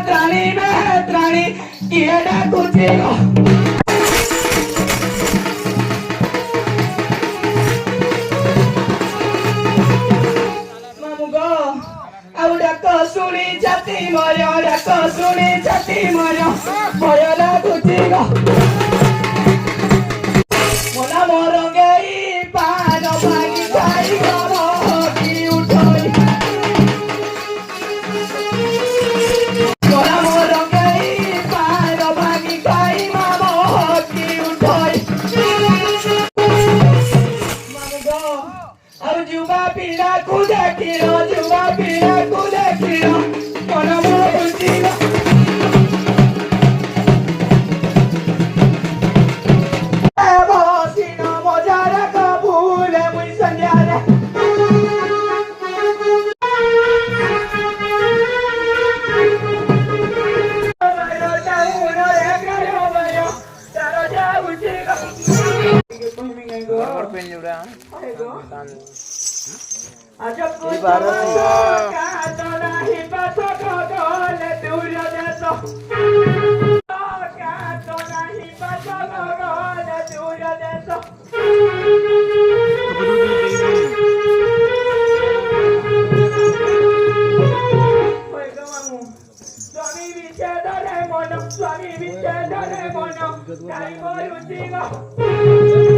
त्राणी में त्राणी किए डाकुची गो मामू गो आउ डाक सुनी जाती मर्यो डाक सुनी जाती मर्यो भय डाकुची गो मोला मोर गई पान भागी खाई गो की उठोई मोला मोर गई पान भागी खाई मामो की उठोई मामू गो अब जुबा पीड़ा को देखियो जुबा पीड़ा को देखियो मोला मोर उठी गो स्वामी विचारे मनो काय बोलुची गो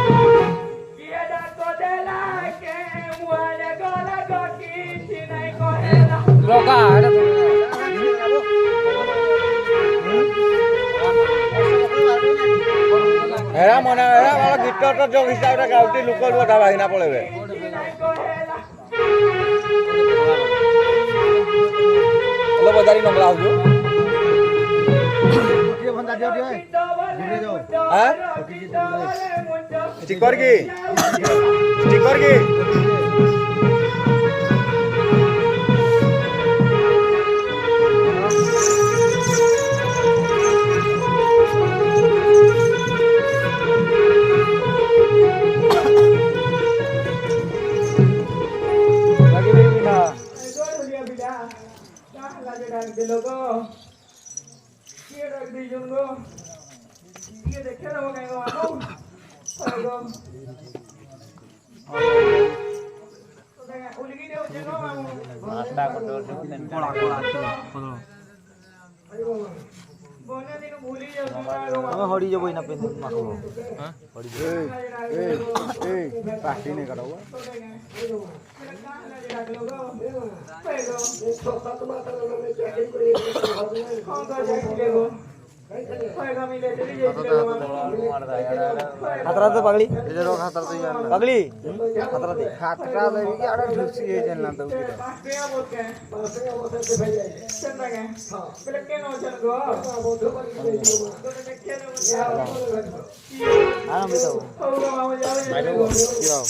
किएडा को देला के मुआले गोला गोकी सिनाई कोहेला लोका एरा मना एरा वाला गीत तो जो हिसाब रे गाउटी लोकल बता भाईना पळेबे हेलो बजारी नंबर आउजो के बंदा दियो दियो धीरे जाओ हां स्टिकर की लोगो ये रख दी जुंगो ये देखे ना वो कहीं वालों तो देखा उलगी दे उसे नो मास्टर को डोर से कोला बोने दिन भूली जाओ हम हड़ी जो बोई ना पे माखो हां हड़ी ए पार्टी नहीं करो खतरा तो पगली इधर खतरा तो यार पगली खतरा दे भी आड़ा ढुसी है जनला तो की पास्टिया बोल के चंदा के पहले के नो चल गो तो देखे ना हां बताओ ओ मामा जाओ